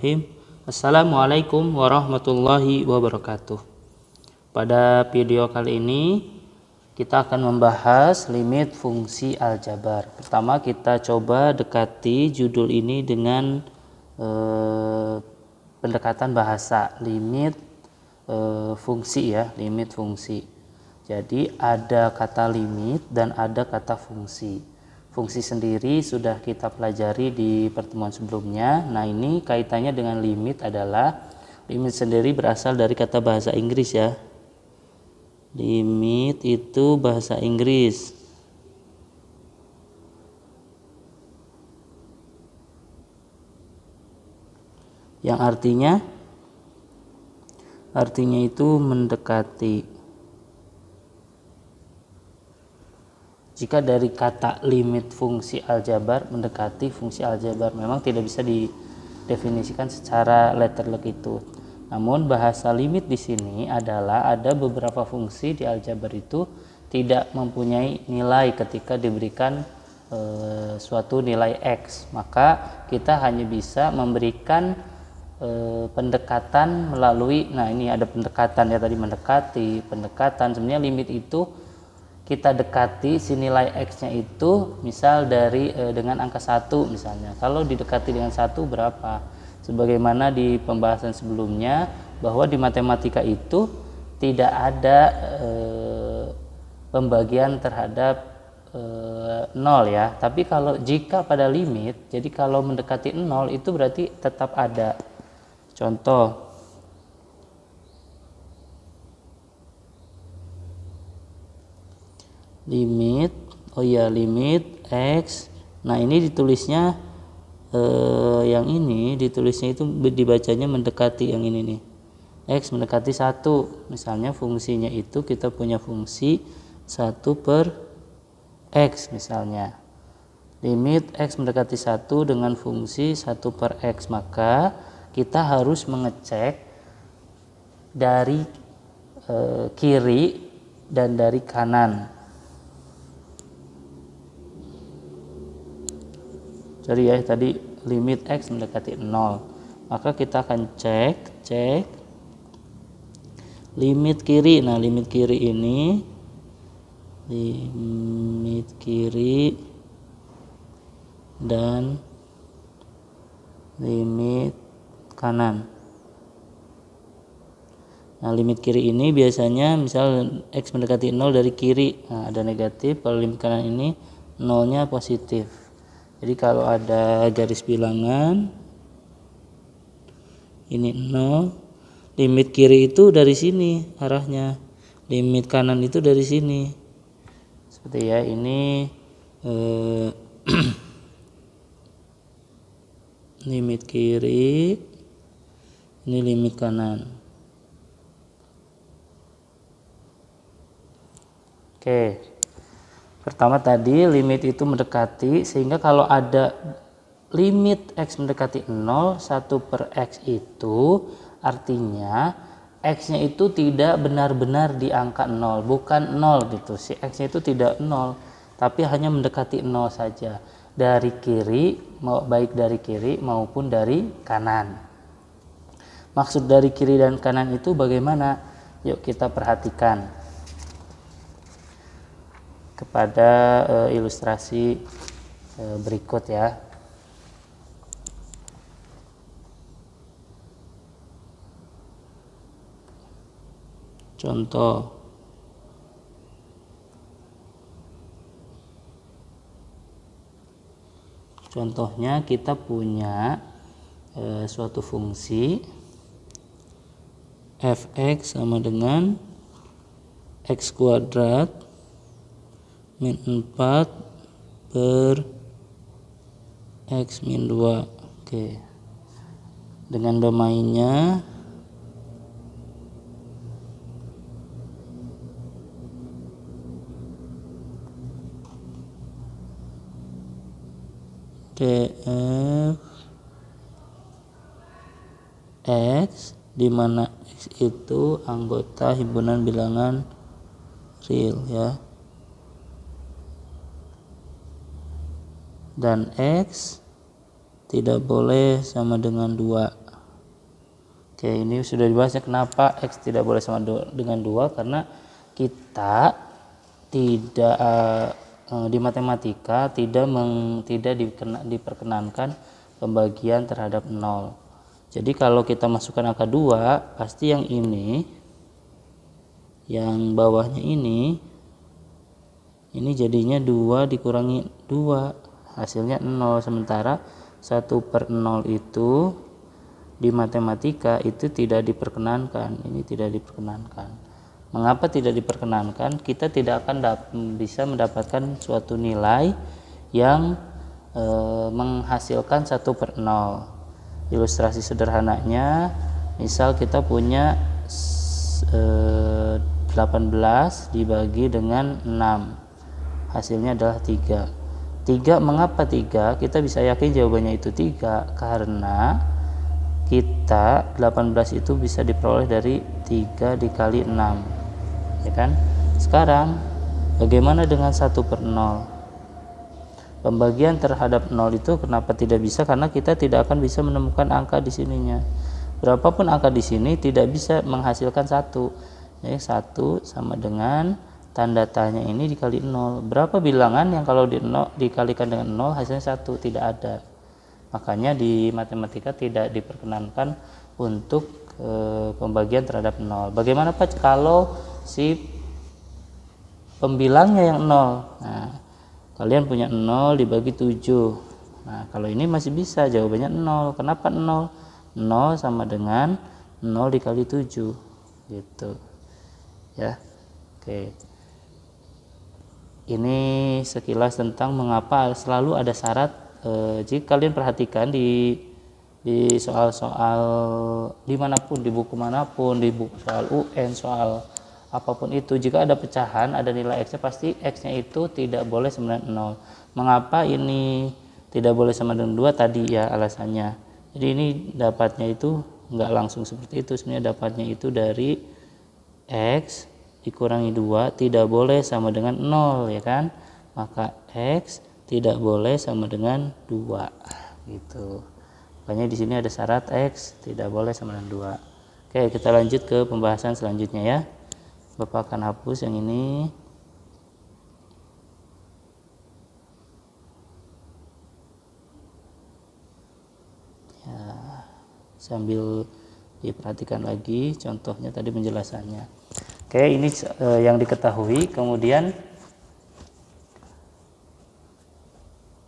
Bismillahirrahmanirrahim. Assalamualaikum warahmatullahi wabarakatuh. Pada video kali ini kita akan membahas limit fungsi aljabar. Pertama kita coba dekati judul ini dengan pendekatan bahasa, limit fungsi ya, limit fungsi. Jadi ada kata limit dan ada kata fungsi. Fungsi sendiri sudah kita pelajari di pertemuan sebelumnya. Nah, ini kaitannya dengan limit adalah limit sendiri berasal dari kata bahasa Inggris ya. Limit itu bahasa Inggris. Yang artinya itu mendekati. Jika dari kata limit fungsi aljabar, mendekati fungsi aljabar, memang tidak bisa didefinisikan secara letterlek itu. Namun bahasa limit di sini adalah ada beberapa fungsi di aljabar itu tidak mempunyai nilai ketika diberikan suatu nilai X. Maka kita hanya bisa memberikan pendekatan melalui, nah ini ada pendekatan ya tadi, mendekati, pendekatan. Sebenarnya limit itu kita dekati si nilai X-nya itu misal dari dengan angka 1 misalnya. Kalau didekati dengan 1 berapa? Sebagaimana di pembahasan sebelumnya bahwa di matematika itu tidak ada pembagian terhadap 0 ya. Tapi kalau jika pada limit, jadi kalau mendekati 0 itu berarti tetap ada. Contoh, limit X. Nah, ini ditulisnya yang ini ditulisnya itu dibacanya mendekati yang ini nih. X mendekati 1. Misalnya fungsinya itu kita punya fungsi 1 per X misalnya. Limit X mendekati 1 dengan fungsi 1 per X, maka kita harus mengecek dari kiri dan dari kanan. Jadi ya tadi limit X mendekati 0, maka kita akan cek limit kiri. Nah, limit kiri ini limit kiri dan limit kanan. Nah, limit kiri ini biasanya misal X mendekati 0 dari kiri, nah, ada negatif. Kalau limit kanan ini 0-nya positif. Jadi kalau ada garis bilangan ini 0, limit kiri itu dari sini arahnya, limit kanan itu dari sini. Seperti ya, ini limit kiri, ini limit kanan. Oke. Pertama tadi limit itu mendekati, sehingga kalau ada limit X mendekati 0, 1 per X itu artinya X-nya itu tidak benar-benar di angka 0, bukan 0 gitu. Si X-nya itu tidak 0, tapi hanya mendekati 0 saja. Dari kiri, baik dari kiri maupun dari kanan. Maksud dari kiri dan kanan itu bagaimana? Yuk kita perhatikan kepada ilustrasi berikut ya. Contohnya kita punya suatu fungsi fx sama dengan x kuadrat min 4 per X min 2. Oke. Dengan domainnya df X, di mana X itu anggota himpunan bilangan real ya. Dan X tidak boleh sama dengan 2. Oke, ini sudah dibahasnya kenapa X tidak boleh sama dengan 2, karena kita tidak di matematika tidak diperkenankan pembagian terhadap 0. Jadi kalau kita masukkan angka 2, pasti yang ini, yang bawahnya ini jadinya 2 dikurangi 2, hasilnya 0. Sementara 1/0 itu di matematika itu tidak diperkenankan. Ini tidak diperkenankan. Mengapa tidak diperkenankan? Kita tidak akan bisa mendapatkan suatu nilai yang menghasilkan 1/0. Ilustrasi sederhananya, misal kita punya 18 dibagi dengan 6, hasilnya adalah 3. Mengapa 3? Kita bisa yakin jawabannya itu 3 karena kita 18 itu bisa diperoleh dari 3 dikali 6, ya kan? Sekarang bagaimana dengan 1/0? Pembagian terhadap 0 itu kenapa tidak bisa? Karena kita tidak akan bisa menemukan angka di sininya. Berapapun angka di sini tidak bisa menghasilkan 1. Jadi 1 sama dengan tanda tanya ini dikali 0. Berapa bilangan yang kalau dikalikan dengan 0 hasilnya 1? Tidak ada. Makanya di matematika tidak diperkenankan untuk pembagian terhadap 0. Bagaimana Pak kalau si pembilangnya yang 0? Nah, kalian punya 0 dibagi 7. Nah, kalau ini masih bisa, jawabannya 0. Kenapa 0? 0 sama dengan 0 dikali 7. Gitu. Ya. Oke. Ini sekilas tentang mengapa selalu ada syarat. Jika kalian perhatikan di soal-soal dimanapun, di buku manapun, di buku soal UN, soal apapun itu, jika ada pecahan, ada nilai X-nya, pasti X-nya itu tidak boleh sama dengan 0. Mengapa ini tidak boleh sama dengan 2 tadi ya alasannya. Jadi ini dapatnya itu nggak langsung seperti itu, sebenarnya dapatnya itu dari X dikurangi 2 tidak boleh sama dengan 0, ya kan? Maka X tidak boleh sama dengan 2 gitu. Makanya di sini ada syarat X tidak boleh sama dengan 2. Oke, kita lanjut ke pembahasan selanjutnya ya. Bapak akan hapus yang ini. Ya, sambil diperhatikan lagi contohnya tadi penjelasannya. Oke, ini yang diketahui. Kemudian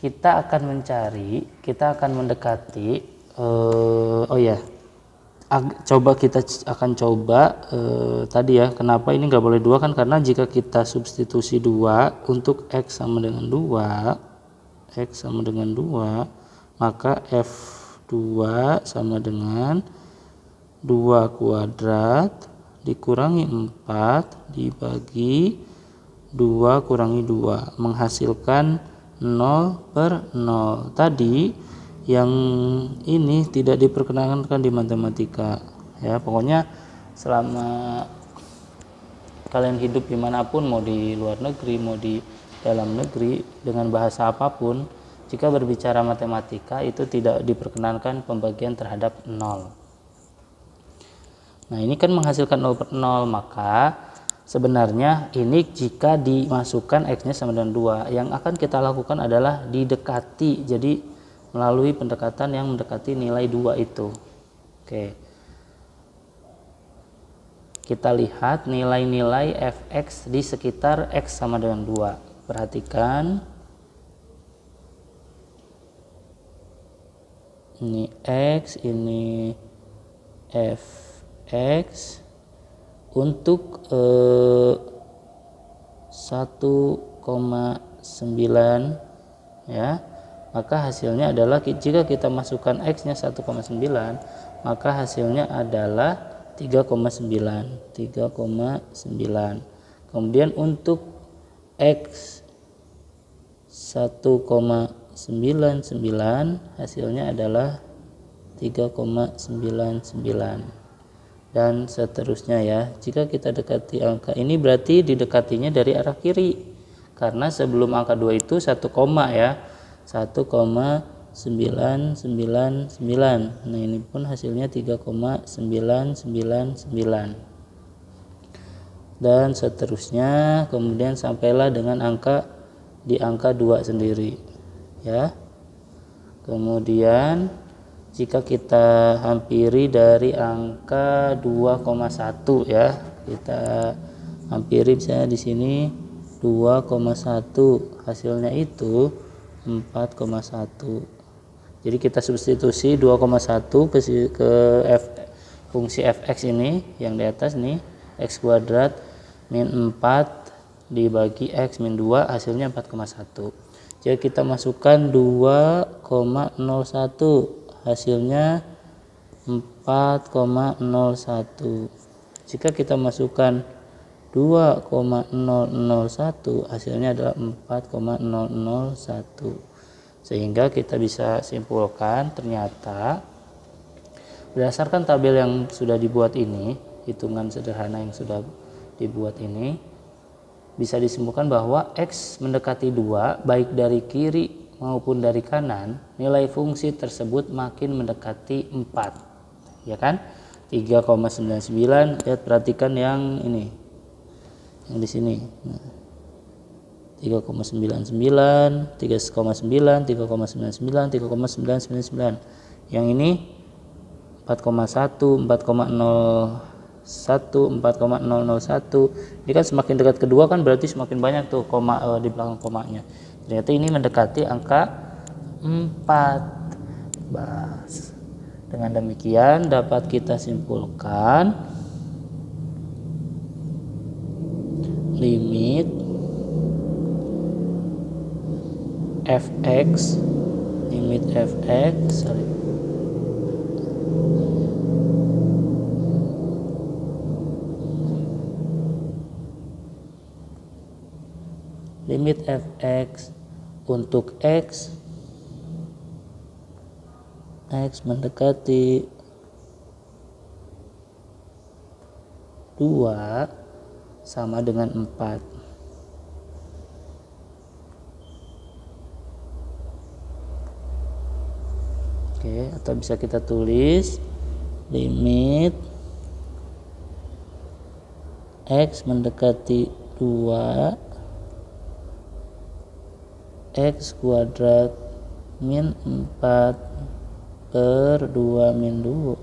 kita akan mendekati kita akan coba tadi ya, kenapa ini nggak boleh 2 kan, karena jika kita substitusi 2 untuk X sama dengan 2, maka F2 sama dengan 2 kuadrat dikurangi 4 dibagi 2 kurangi 2 menghasilkan 0/0. Tadi yang ini tidak diperkenankan di matematika ya. Pokoknya selama kalian hidup dimanapun, mau di luar negeri mau di dalam negeri, dengan bahasa apapun, jika berbicara matematika itu tidak diperkenankan pembagian terhadap 0. Nah, ini kan menghasilkan 0/0, maka sebenarnya ini jika dimasukkan X-nya sama dengan 2, yang akan kita lakukan adalah didekati, jadi melalui pendekatan yang mendekati nilai 2 itu. Oke. Kita lihat nilai-nilai fx di sekitar X sama dengan 2. Perhatikan. Ini X, ini fx. Untuk 1,9 ya, maka hasilnya adalah jika kita masukkan X nya 1,9, maka hasilnya adalah 3,9. Kemudian untuk X 1,99 hasilnya adalah 3,99 dan seterusnya ya. Jika kita dekati angka ini berarti didekatinya dari arah kiri, karena sebelum angka 2 itu 1, ya 1,99 Nah ini pun hasilnya 3,999 dan seterusnya, kemudian sampailah dengan di angka 2 sendiri ya. Kemudian jika kita hampiri dari angka 2,1 ya, kita hampiri misalnya di sini 2,1, hasilnya itu 4,1. Jadi kita substitusi 2,1 ke fungsi fx ini yang di atas nih, x kuadrat min 4 dibagi x min 2, hasilnya 4,1. Jika kita masukkan 2,01, hasilnya 4,01. Jika kita masukkan 2,001, hasilnya adalah 4,001. Sehingga kita bisa simpulkan ternyata berdasarkan tabel yang sudah dibuat ini, hitungan sederhana yang sudah dibuat ini, bisa disimpulkan bahwa x mendekati 2 baik dari kiri maupun dari kanan, nilai fungsi tersebut makin mendekati 4 ya kan. 3,99, lihat perhatikan yang ini, yang di sini. 3,99, 3,9, 3,99, 3,999. Yang ini 4,1, 4,01, 4,001. Ini kan semakin dekat kedua kan berarti semakin banyak tuh koma di belakang komanya. Ternyata ini mendekati angka 4. Bas. Dengan demikian dapat kita simpulkan limit fx, limit fx untuk x mendekati 2 sama dengan 4. Oke, atau bisa kita tulis limit x mendekati 2, x kuadrat min 4 per 2 min 2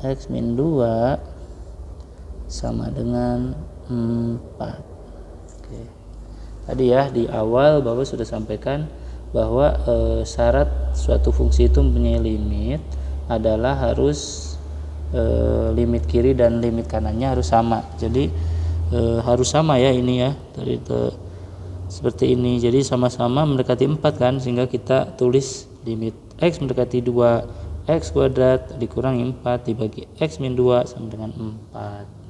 x min 2 sama dengan 4. Oke. Tadi ya di awal Bapak sudah sampaikan bahwa syarat suatu fungsi itu mempunyai limit adalah harus limit kiri dan limit kanannya harus sama. Jadi harus sama ya ini ya, dari seperti ini. Jadi sama-sama mendekati 4 kan, sehingga kita tulis limit x mendekati 2, x kuadrat dikurangi 4 dibagi x min 2 sama dengan 4.